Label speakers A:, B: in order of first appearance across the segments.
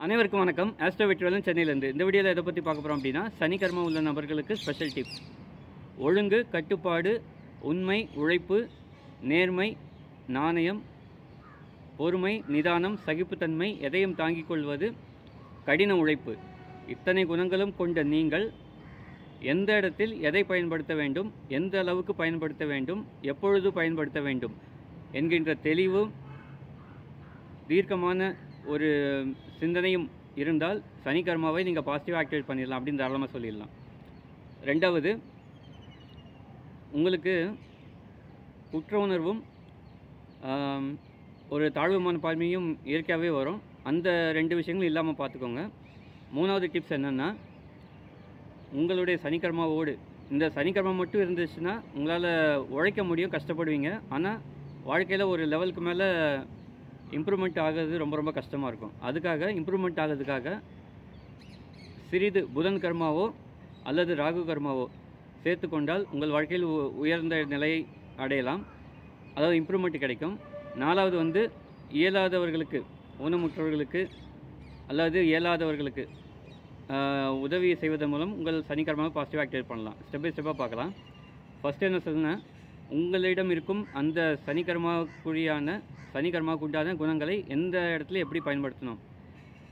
A: அனைவருக்கும் வணக்கம். ஆஸ்ட்ரோ வெற்றிவேலன் சென்னையிலேருந்து. இந்த வீடியோவில் எதை பற்றி பார்க்க போகிறோம் அப்படின்னா, சனிக்கிழமை உள்ள நபர்களுக்கு ஸ்பெஷல் டிப்ஸ். ஒழுங்கு, கட்டுப்பாடு, உண்மை, உழைப்பு, நேர்மை, நாணயம், பொறுமை, நிதானம், சகிப்புத்தன்மை, எதையும் தாங்கிக் கொள்வது, கடின உழைப்பு. இத்தனை குணங்களும் கொண்ட நீங்கள் எந்த இடத்தில் எதை பயன்படுத்த வேண்டும், எந்த அளவுக்கு பயன்படுத்த வேண்டும், எப்பொழுது பயன்படுத்த வேண்டும் என்கின்ற தெளிவும் தீர்க்கமான ஒரு சிந்தனையும் இருந்தால் சனிக்கிழமாவை நீங்கள் பாசிட்டிவாக ஆக்டிவேட் பண்ணிடலாம் அப்படின்னு தாராளமாக சொல்லிடலாம். ரெண்டாவது, உங்களுக்கு குற்ற உணர்வும் ஒரு தாழ்வு மனப்பான்மையும் இயற்கையாகவே வரும். அந்த ரெண்டு விஷயங்களும் இல்லாமல் பார்த்துக்கோங்க. மூணாவது டிப்ஸ் என்னென்னா, உங்களுடைய சனிக்கிழமாவோடு இந்த சனிக்கிழமை மட்டும் இருந்துச்சுன்னா உங்களால் உழைக்க முடியும், கஷ்டப்படுவீங்க. ஆனால் வாழ்க்கையில் ஒரு லெவலுக்கு மேலே இம்ப்ரூவ்மெண்ட் ஆகிறது ரொம்ப ரொம்ப கஷ்டமாக இருக்கும். அதுக்காக இம்ப்ரூவ்மெண்ட் ஆகிறதுக்காக சிறிது புதன் கர்மாவோ அல்லது ராகு கர்மாவோ சேர்த்து கொண்டால் உங்கள் வாழ்க்கையில் உயர்ந்த நிலையை அடையலாம், அதாவது இம்ப்ரூவ்மெண்ட் கிடைக்கும். நாலாவது இயலாதவர்களுக்கு, ஊனமுற்றவர்களுக்கு அல்லது இயலாதவர்களுக்கு உதவி செய்வதன் மூலம் உங்கள் சனிக்கிழமாவை பாசிட்டிவாக ஆக்டிவேட் பண்ணலாம். ஸ்டெப் பை ஸ்டெப்பாக பார்க்கலாம். ஃபஸ்ட்டு என்ன சொல்லுன்னா, உங்களிடம் இருக்கும் அந்த சனிக்கிழமாவுக்கு உண்டான குணங்களை எந்த இடத்துல எப்படி பயன்படுத்தணும்.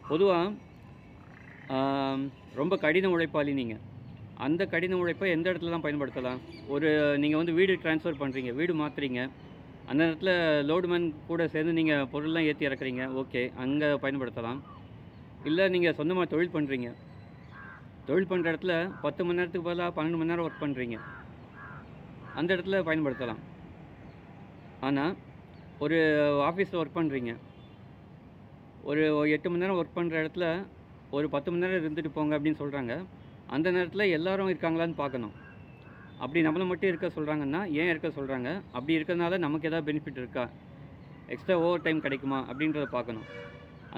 A: பொதுவாக ரொம்ப கடின உழைப்பாளி நீங்கள். அந்த கடின உழைப்பை எந்த இடத்துல தான் பயன்படுத்தலாம்? நீங்கள் வீடு ட்ரான்ஸ்ஃபர் பண்ணுறீங்க, வீடு மாற்றுறீங்க, அந்த இடத்துல லோடுமேன் கூட சேர்ந்து நீங்கள் பொருள்லாம் ஏற்றி இறக்குறீங்க, ஓகே, அங்கே பயன்படுத்தலாம். இல்லை நீங்கள் சொந்தமாக தொழில் பண்ணுறீங்க, தொழில் பண்ணுற இடத்துல 10 மணி நேரத்துக்கு பதிலாக 12 மணி நேரம் ஒர்க் பண்ணுறீங்க, அந்த இடத்துல பயன்படுத்தலாம். ஆனால் ஒரு ஆஃபீஸில் ஒர்க் பண்ணுறீங்க, ஒரு 8 மணி நேரம் ஒர்க் பண்ணுற இடத்துல ஒரு 10 மணி நேரம் இருந்துட்டு போங்க அப்படின்னு சொல்கிறாங்க. அந்த நேரத்தில் எல்லோரும் இருக்காங்களான்னு பார்க்கணும். அப்படி நம்மளை மட்டும் இருக்க சொல்கிறாங்கன்னா ஏன் இருக்க சொல்கிறாங்க, அப்படி இருக்கிறதுனால நமக்கு எதாவது பெனிஃபிட் இருக்கா, எக்ஸ்ட்ரா ஓவர் டைம் கிடைக்குமா அப்படின்றத பார்க்கணும்.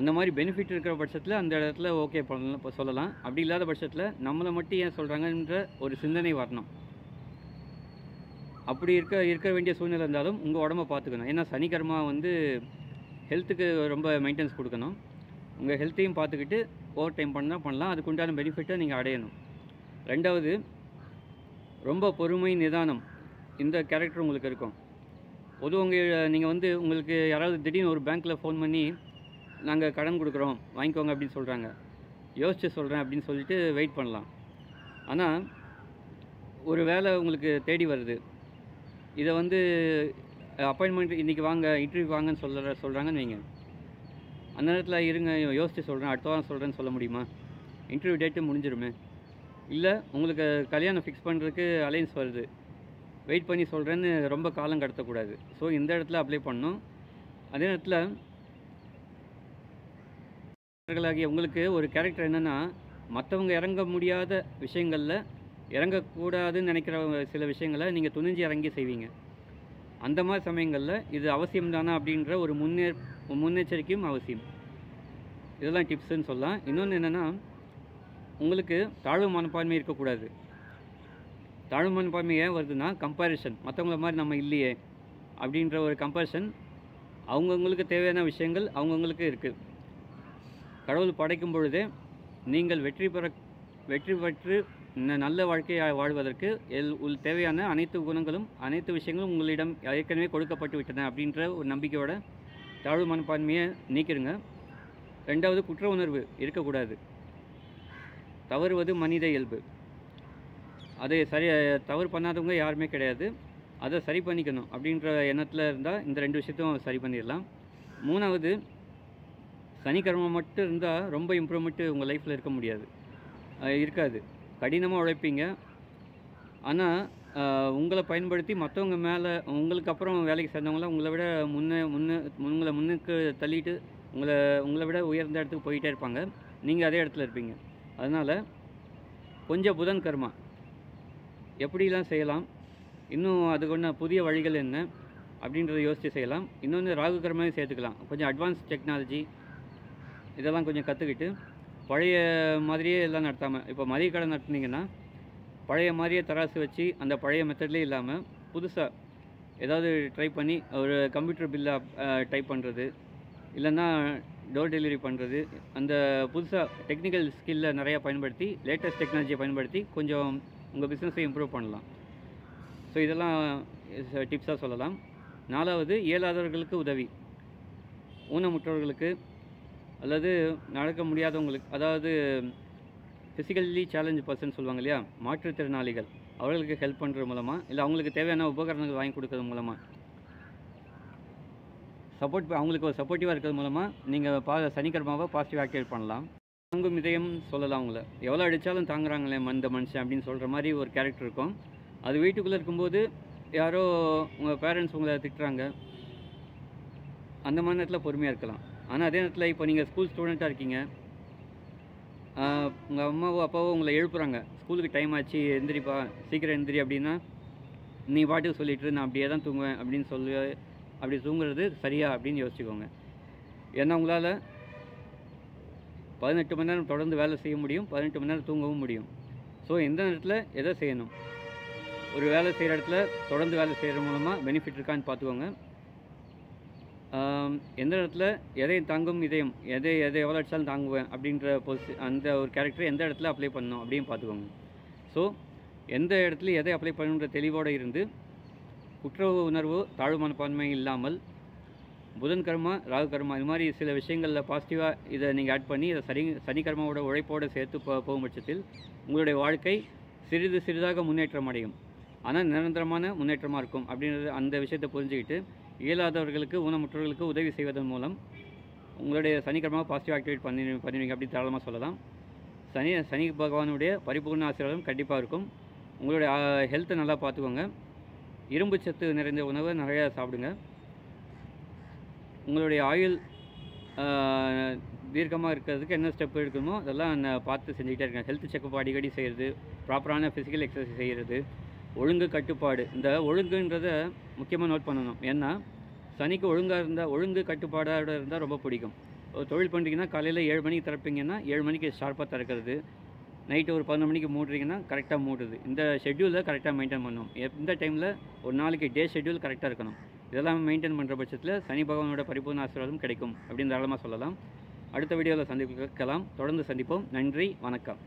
A: அந்த மாதிரி பெனிஃபிட் இருக்கிற பட்சத்தில் அந்த இடத்துல ஓகே பண்ணலாம், இப்போ சொல்லலாம். அப்படி இல்லாத பட்சத்தில் நம்மளை மட்டும் ஏன் சொல்கிறாங்கன்ற ஒரு சிந்தனை வரணும். அப்படி இருக்க வேண்டிய சூழ்நிலை இருந்தாலும் உங்கள் உடம்பை பார்த்துக்கணும். ஏன்னா சனிக்கிழமை ஹெல்த்துக்கு ரொம்ப மெயின்டெனன்ஸ் கொடுக்கணும். உங்கள் ஹெல்த்தையும் பார்த்துக்கிட்டு ஓவர் டைம் பண்ணலாம். அதுக்கு உண்டான பெனிஃபிட்டை நீங்கள் அடையணும். ரெண்டாவது, ரொம்ப பொறுமை, நிதானம், இந்த கேரக்டர் உங்களுக்கு இருக்கும். பொதுவாக நீங்கள் உங்களுக்கு யாராவது திடீர்னு ஒரு பேங்க்கில் ஃபோன் பண்ணி நாங்கள் கடன் கொடுக்குறோம் வாங்கிக்கோங்க அப்படின்னு சொல்கிறாங்க, யோசிச்சு சொல்கிறேன் அப்படின்னு சொல்லிட்டு வெயிட் பண்ணலாம். ஆனால் ஒரு வேலை உங்களுக்கு தேடி வருது, இதை அப்பாயின்மெண்ட் இன்றைக்கி வாங்க, இன்டர்வியூ வாங்கன்னு சொல்கிறாங்கன்னு வைங்க. அந்த நேரத்தில் இருங்க, யோசித்து சொல்கிறேன், அடுத்த வாரம் சொல்கிறேன்னு சொல்ல முடியுமா? இன்டர்வியூ டேட்டு முடிஞ்சிருமே. இல்லை உங்களுக்கு கல்யாணம் ஃபிக்ஸ் பண்ணுறதுக்கு அலைன்ஸ் வருது, வெயிட் பண்ணி சொல்கிறேன்னு ரொம்ப காலம் கடத்தக்கூடாது. ஸோ இந்த இடத்துல அப்ளை பண்ணணும். அதே நேரத்தில் உங்களுக்கு ஒரு கேரக்டர் என்னென்னா, மற்றவங்க இறங்க முடியாத விஷயங்களில், இறங்கக்கூடாதுன்னு நினைக்கிற சில விஷயங்களை நீங்கள் துணிஞ்சு இறங்கி செய்வீங்க. அந்த மாதிரி சமயங்களில் இது அவசியம்தானா அப்படின்ற ஒரு முன்னெச்சரிக்கையும் அவசியம். இதெல்லாம் டிப்ஸுன்னு சொல்லலாம். இன்னொன்று என்னென்னா, உங்களுக்கு தாழ்வு மனப்பான்மை இருக்கக்கூடாது. தாழ்வு மனப்பான்மை ஏன் வருதுன்னா, கம்பேரிஷன், மற்றவங்கள மாதிரி நம்ம இல்லையே அப்படின்ற ஒரு கம்பேரிஷன். அவங்கவுங்களுக்கு தேவையான விஷயங்கள் அவங்கவுங்களுக்கு இருக்குது. கடவுள் படைக்கும் பொழுதே நீங்கள் வெற்றி பெற்று நல்ல வாழ்க்கையை வாழ்வதற்கு தேவையான அனைத்து குணங்களும் அனைத்து விஷயங்களும் உங்களிடம் ஏற்கனவே கொடுக்கப்பட்டு விட்டன அப்படின்ற ஒரு நம்பிக்கையோட தாழ்வு மனப்பான்மையை நீக்கிடுங்க. ரெண்டாவது, குற்ற உணர்வு இருக்கக்கூடாது. தவறுவது மனித இயல்பு. அதை தவறு பண்ணாதவங்க யாருமே கிடையாது. அதை சரி பண்ணிக்கணும் அப்படின்ற எண்ணத்தில் இருந்தால் இந்த ரெண்டு விஷயத்தையும் சரி பண்ணிடலாம். மூணாவது, சனிக்கிழமை மட்டும் இருந்தால் ரொம்ப இம்ப்ரூவ்மெண்ட்டு உங்கள் லைஃப்பில் இருக்காது. கடினமாக உழைப்பீங்க. ஆனால் உங்களை பயன்படுத்தி மற்றவங்க மேலே, உங்களுக்கு அப்புறம் வேலைக்கு சேர்ந்தவங்களாம் உங்களை விட உங்களை முன்னுக்கு தள்ளிட்டு உங்களை விட உயர்ந்த இடத்துக்கு போயிட்டே இருப்பாங்க. நீங்கள் அதே இடத்துல இருப்பீங்க. அதனால் கொஞ்சம் புதன் கர்மா எப்படிலாம் செய்யலாம், இன்னும் அதுக்கு ஒன்று புதிய வழிகள் என்ன அப்படின்றத யோசித்து செய்யலாம். இன்னொன்று ராகு கர்மாவையும் சேர்த்துக்கலாம். கொஞ்சம் அட்வான்ஸ் டெக்னாலஜி இதெல்லாம் கொஞ்சம் கற்றுக்கிட்டு பழைய மாதிரியே எல்லாம் நடத்தாமல், இப்போ மளிகை கடை நடத்துனீங்கன்னா பழைய மாதிரியே தராசு வச்சு அந்த பழைய மெத்தட்லேயே இல்லாமல் புதுசாக ஏதாவது ட்ரை பண்ணி ஒரு கம்ப்யூட்டர் பில்லை டைப் பண்ணுறது, இல்லைன்னா டோர் டெலிவரி பண்ணுறது, அந்த புதுசாக டெக்னிக்கல் ஸ்கில்லை நிறையா பயன்படுத்தி லேட்டஸ்ட் டெக்னாலஜியை பயன்படுத்தி கொஞ்சம் உங்கள் பிஸ்னஸை இம்ப்ரூவ் பண்ணலாம். ஸோ இதெல்லாம் டிப்ஸாக சொல்லலாம். 4வது, இயலாதவர்களுக்கு உதவி. ஊனமுற்றவர்களுக்கு அல்லது நடக்க முடியாதவங்களுக்கு, அதாவது ஃபிசிக்கலி சேலஞ்ச் பர்சன் சொல்லுவாங்க இல்லையா, மாற்றுத்திறனாளிகள், அவர்களுக்கு ஹெல்ப் பண்ணுறது மூலமாக, இல்லை அவங்களுக்கு தேவையான உபகரணங்கள் வாங்கி கொடுக்கறது மூலமாக, அவங்களுக்கு ஒரு சப்போர்ட்டிவாக இருக்கிறது மூலமாக நீங்கள் சனிக்கிழமாவை பாசிட்டிவ் ஆக்டிவேட் பண்ணலாம். தாங்கும் இதயம் சொல்லலாம். அவங்கள எவ்வளோ அடித்தாலும் தாங்குறாங்களே இந்த மனுஷன் அப்படின்னு சொல்கிற மாதிரி ஒரு கேரக்டர் இருக்கும். அது வீட்டுக்குள்ளே இருக்கும்போது யாரோ உங்கள் பேரண்ட்ஸ் உங்களை திட்டுறாங்க, அந்த மாதிரி நேரத்தில் பொறுமையாக இருக்கலாம். ஆனால் அதே நேரத்தில் இப்போ நீங்கள் ஸ்கூல் ஸ்டூடெண்ட்டாக இருக்கீங்க, உங்கள் அம்மாவோ அப்பாவோ உங்களை எழுப்புறாங்க, ஸ்கூலுக்கு டைம் ஆச்சு எந்திரிப்பா, சீக்கிரம் எந்திரி அப்படின்னா, நீ பாட்டுக்கு சொல்லிட்டு நான் அப்படியே தான் தூங்குவேன் அப்படின்னு சொல்லி அப்படி தூங்குறது சரியா அப்படின்னு யோசிச்சுக்கோங்க. ஏன்னா உங்களால் 18 மணி நேரம் தொடர்ந்து வேலை செய்ய முடியும், 18 மணி நேரம் தூங்கவும் முடியும். ஸோ எந்த நேரத்தில் எதை செய்யணும், ஒரு வேலை செய்கிற இடத்துல தொடர்ந்து வேலை செய்கிற மூலமாக பெனிஃபிட் இருக்கான்னு பார்த்துக்கோங்க. எந்த இடத்துல எதை தாங்கும் இதயம், எதை எவ்வளோ அடித்தாலும் தாங்குவேன் அப்படின்ற அந்த ஒரு கேரக்டர் எந்த இடத்துல அப்ளை பண்ணணும் அப்படின்னு பார்த்துக்கோங்க. ஸோ எந்த இடத்துல எதை அப்ளை பண்ணுன்ற தெளிவோடு இருந்து, குற்ற உணர்வு, தாழ்வு மனப்பான்மை இல்லாமல், புதன் கர்மா, ராகு கர்மா, இது மாதிரி சில விஷயங்களில் பாசிட்டிவாக இதை நீங்கள் ஆட் பண்ணி இதை சனிக்கர்மாவோட உழைப்போடு சேர்த்து போகும் பட்சத்தில் உங்களுடைய வாழ்க்கை சிறிது சிறிதாக முன்னேற்றம் அடையும். ஆனால் நிரந்தரமான முன்னேற்றமாக இருக்கும் அப்படின்றது அந்த விஷயத்தை புரிஞ்சுக்கிட்டு, இயலாதவர்களுக்கு, ஊனமுற்றவர்களுக்கு உதவி செய்வதன் மூலம் உங்களுடைய சனிக்கிழமை பாசிட்டிவ் ஆக்டிவேட் பண்ணுவீங்க அப்படி தாராளமாக சொல்லலாம். சனி பகவானுடைய பரிபூர்ண ஆசீர்வாதம் கண்டிப்பாக இருக்கும். உங்களுடைய ஹெல்த்தை நல்லா பார்த்துக்கோங்க. இரும்பு சத்து நிறைந்த உணவை நிறையா சாப்பிடுங்க. உங்களுடைய ஆயுள் தீர்க்கமாக இருக்கிறதுக்கு என்ன ஸ்டெப் எடுக்கணுமோ அதெல்லாம் பார்த்து செஞ்சுக்கிட்டே இருக்கேன். ஹெல்த் செக்கப் அடிக்கடி செய்கிறது, ப்ராப்பரான ஃபிசிக்கல் எக்ஸசைஸ் செய்கிறது, ஒழுங்கு கட்டுப்பாடு. இந்த ஒழுங்குன்றதை முக்கியமாக நோட் பண்ணணும். ஏன்னா சனிக்கு ஒழுங்கு கட்டுப்பாடோடு இருந்தால் ரொம்ப பிடிக்கும். ஒரு தொழில் பண்ணுறீங்கன்னா காலையில் 7 மணிக்கு திறப்பீங்கன்னா 7 மணிக்கு ஷார்ப்பாக திறக்கிறது, நைட்டு ஒரு 11 மணிக்கு மூடுறீங்கன்னா கரெக்டாக மூடுது. இந்த ஷெட்யூலை கரெக்டாக மெயின்டைன் பண்ணணும். இந்த டைமில் ஒரு நாளைக்கு டே ஷெட்யூல் கரெக்டாக இருக்கணும். இதெல்லாம் மெயின்டைன் பண்ணுற பட்சத்தில் சனி பகவானோட பரிபூர்ண ஆசீர்வாதம் கிடைக்கும் அப்படின்னு தாராளமாக சொல்லலாம். அடுத்த வீடியோவில் சந்திக்கலாம். தொடர்ந்து சந்திப்போம். நன்றி, வணக்கம்.